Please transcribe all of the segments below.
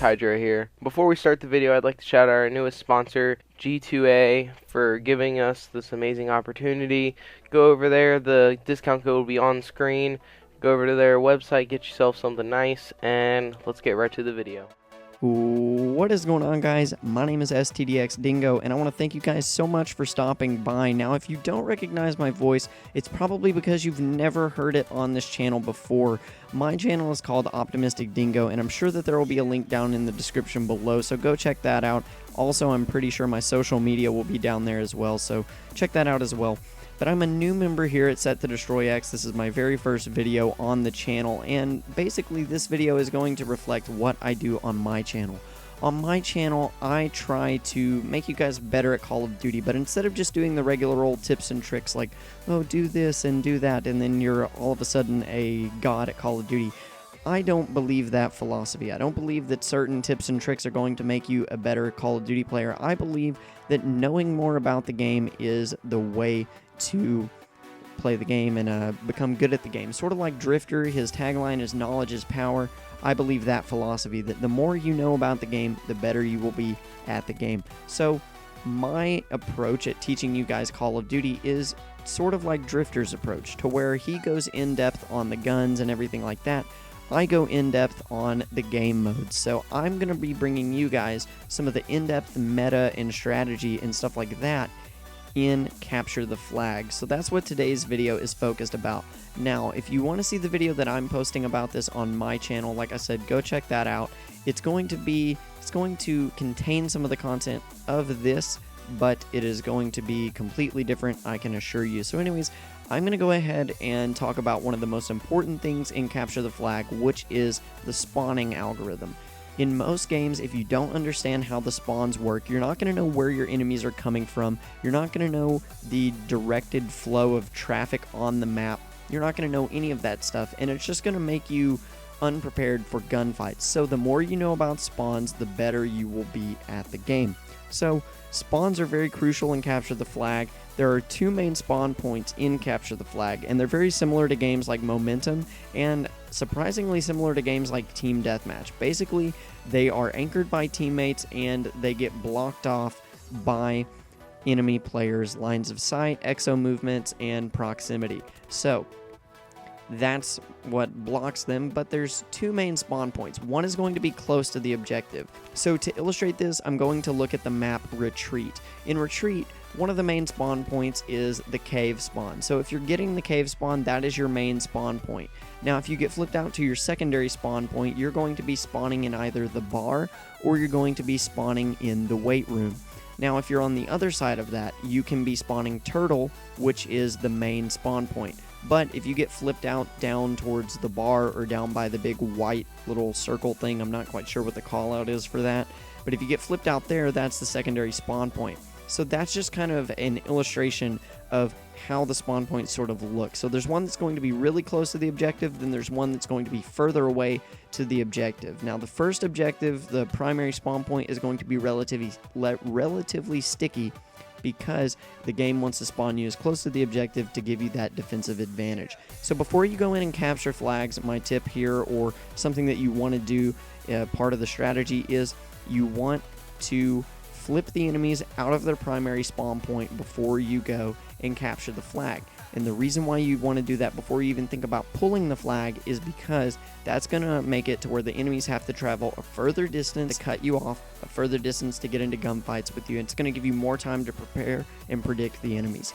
Hydra here. Before we start the video, I'd like to shout out our newest sponsor, G2A, for giving us this amazing opportunity. Go over there, the discount code will be on screen. Go over to their website, get yourself something nice, and let's get right to the video. What is going on, guys? My name is STDX Dingo, and I want to thank you guys so much for stopping by. Now, if you don't recognize my voice, it's probably because you've never heard it on this channel before. My channel is called Optimistic Dingo, and I'm sure that there will be a link down in the description below, so go check that out. Also, I'm pretty sure my social media will be down there as well, so check that out as well. But I'm a new member here at Set to Destroy X. This is my very first video on the channel, and basically this video is going to reflect what I do on my channel. On my channel, I try to make you guys better at Call of Duty, but instead of just doing the regular old tips and tricks like, oh, do this and do that, and then you're all of a sudden a god at Call of Duty, I don't believe that philosophy. I don't believe that certain tips and tricks are going to make you a better Call of Duty player. I believe that knowing more about the game is the way to play the game and become good at the game. Sort of like Drifter, his tagline is knowledge is power. I believe that philosophy, that the more you know about the game, the better you will be at the game. So my approach at teaching you guys Call of Duty is sort of like Drifter's approach, to where he goes in depth on the guns and everything like that. I go in-depth on the game modes, so I'm going to be bringing you guys some of the in-depth meta and strategy and stuff like that in Capture the Flag. So that's what today's video is focused about. Now, if you want to see the video that I'm posting about this on my channel, like I said, go check that out. It's going to contain some of the content of this, but it is going to be completely different, I can assure you. So anyways, I'm going to go ahead and talk about one of the most important things in Capture the Flag, which is the spawning algorithm. In most games, if you don't understand how the spawns work, you're not going to know where your enemies are coming from. You're not going to know the directed flow of traffic on the map. You're not going to know any of that stuff, and it's just going to make you unprepared for gunfights. So the more you know about spawns, the better you will be at the game. So spawns are very crucial in Capture the Flag. There are two main spawn points in Capture the Flag, and they're very similar to games like Momentum and surprisingly similar to games like Team Deathmatch. Basically, they are anchored by teammates and they get blocked off by enemy players' lines of sight, exo movements, and proximity. So that's what blocks them, but there's two main spawn points. One is going to be close to the objective. So to illustrate this, I'm going to look at the map Retreat. In Retreat, one of the main spawn points is the cave spawn. So if you're getting the cave spawn, that is your main spawn point. Now, if you get flipped out to your secondary spawn point, you're going to be spawning in either the bar or you're going to be spawning in the weight room. Now, if you're on the other side of that, you can be spawning Turtle, which is the main spawn point. But if you get flipped out down towards the bar or down by the big white little circle thing, I'm not quite sure what the call out is for that, but if you get flipped out there, that's the secondary spawn point. So that's just kind of an illustration of how the spawn points sort of look. So there's one that's going to be really close to the objective, then there's one that's going to be further away to the objective. Now the first objective, the primary spawn point, is going to be relatively sticky because the game wants to spawn you as close to the objective to give you that defensive advantage. So before you go in and capture flags, my tip here, or something that you want to do, part of the strategy, is you want to flip the enemies out of their primary spawn point before you go and capture the flag. And the reason why you want to do that before you even think about pulling the flag is because that's going to make it to where the enemies have to travel a further distance to cut you off, a further distance to get into gunfights with you. And it's going to give you more time to prepare and predict the enemies.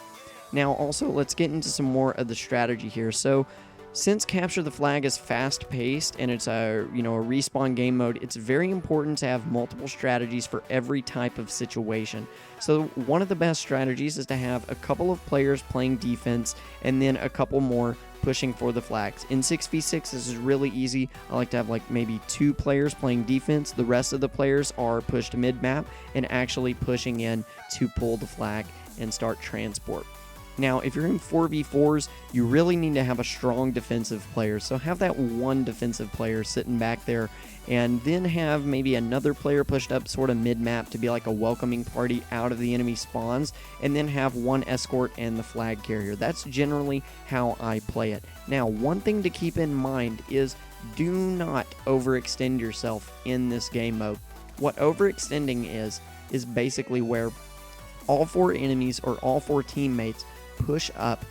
Now also, let's get into some more of the strategy here. So since Capture the Flag is fast-paced and it's a respawn game mode, it's very important to have multiple strategies for every type of situation. So one of the best strategies is to have a couple of players playing defense and then a couple more pushing for the flags. In 6v6, this is really easy. I like to have like maybe 2 players playing defense. The rest of the players are pushed mid-map and actually pushing in to pull the flag and start transport. Now, if you're in 4v4s, you really need to have a strong defensive player. So have that one defensive player sitting back there, and then have maybe another player pushed up sort of mid-map to be like a welcoming party out of the enemy spawns, and then have one escort and the flag carrier. That's generally how I play it. Now, one thing to keep in mind is do not overextend yourself in this game mode. What overextending is basically where all 4 enemies or all 4 teammates push up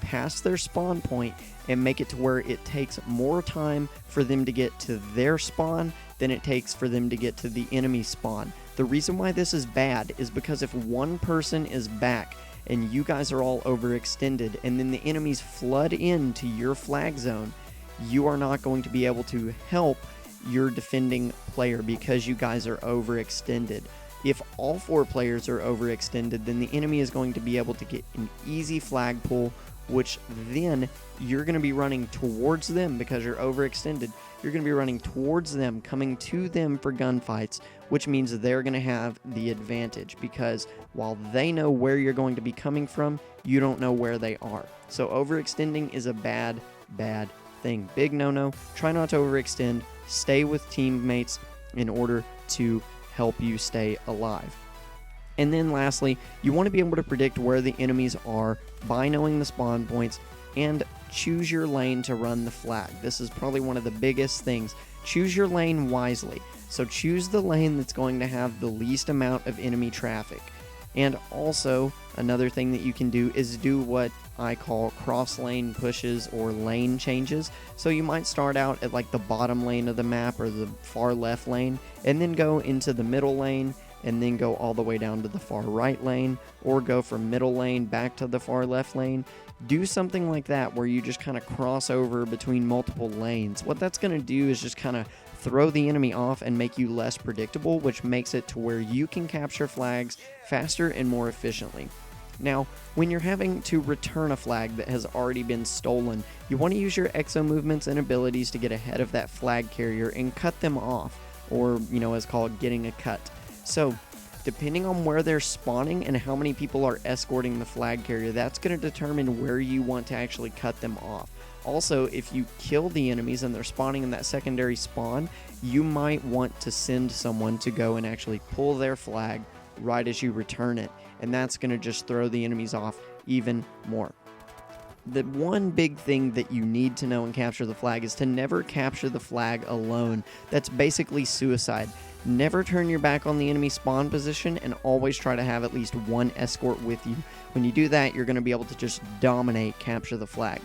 past their spawn point and make it to where it takes more time for them to get to their spawn than it takes for them to get to the enemy spawn. The reason why this is bad is because if one person is back and you guys are all overextended and then the enemies flood into your flag zone, you are not going to be able to help your defending player because you guys are overextended. If all 4 players are overextended, then the enemy is going to be able to get an easy flag pull, which then you're going to be running towards them because you're overextended. You're going to be running towards them, coming to them for gunfights, which means they're going to have the advantage because while they know where you're going to be coming from, you don't know where they are. So overextending is a bad thing. Big no-no. Try not to overextend. Stay with teammates in order to help you stay alive. And then lastly, you want to be able to predict where the enemies are by knowing the spawn points and choose your lane to run the flag. This is probably one of the biggest things. Choose your lane wisely. So choose the lane that's going to have the least amount of enemy traffic. And also, another thing that you can do is do what I call cross lane pushes or lane changes. So you might start out at like the bottom lane of the map or the far left lane and then go into the middle lane and then go all the way down to the far right lane, or go from middle lane back to the far left lane. Do something like that where you just kind of cross over between multiple lanes. What that's going to do is just kind of throw the enemy off and make you less predictable, which makes it to where you can capture flags faster and more efficiently. Now, when you're having to return a flag that has already been stolen, you want to use your exo movements and abilities to get ahead of that flag carrier and cut them off, or, as called getting a cut. So, depending on where they're spawning and how many people are escorting the flag carrier, that's going to determine where you want to actually cut them off. Also, if you kill the enemies and they're spawning in that secondary spawn, you might want to send someone to go and actually pull their flag right as you return it, and that's going to just throw the enemies off even more. The one big thing that you need to know in Capture the Flag is to never capture the flag alone. That's basically suicide. Never turn your back on the enemy spawn position and always try to have at least one escort with you. When you do that, you're going to be able to just dominate Capture the Flag.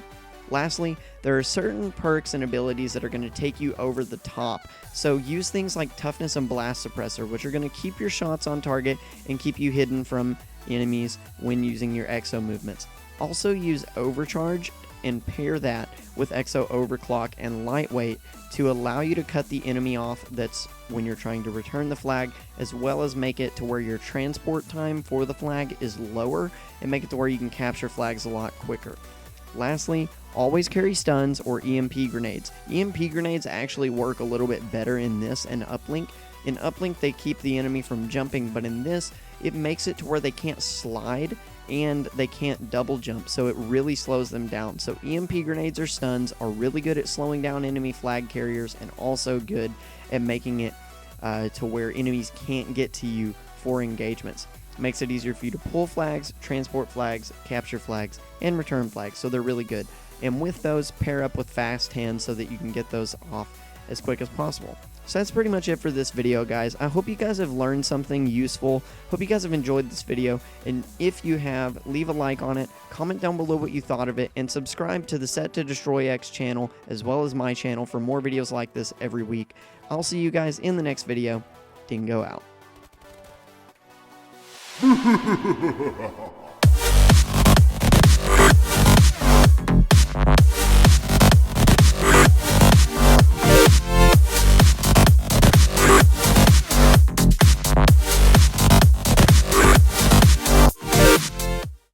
Lastly, there are certain perks and abilities that are going to take you over the top. So use things like Toughness and Blast Suppressor, which are going to keep your shots on target and keep you hidden from enemies when using your exo movements. Also use Overcharge and pair that with Exo Overclock and Lightweight to allow you to cut the enemy off that's when you're trying to return the flag, as well as make it to where your transport time for the flag is lower and make it to where you can capture flags a lot quicker. Lastly, always carry stuns or EMP grenades. EMP grenades actually work a little bit better in this and Uplink. In Uplink, they keep the enemy from jumping, but in this, it makes it to where they can't slide and they can't double jump, so it really slows them down. So EMP grenades or stuns are really good at slowing down enemy flag carriers and also good at making it to where enemies can't get to you for engagements. Makes it easier for you to pull flags, transport flags, capture flags, and return flags, so they're really good. And with those, pair up with fast hands so that you can get those off as quick as possible. So that's pretty much it for this video, guys. I hope you guys have learned something useful. Hope you guys have enjoyed this video. And if you have, leave a like on it, comment down below what you thought of it, and subscribe to the Set to Destroy X channel as well as my channel for more videos like this every week. I'll see you guys in the next video. Dingo out.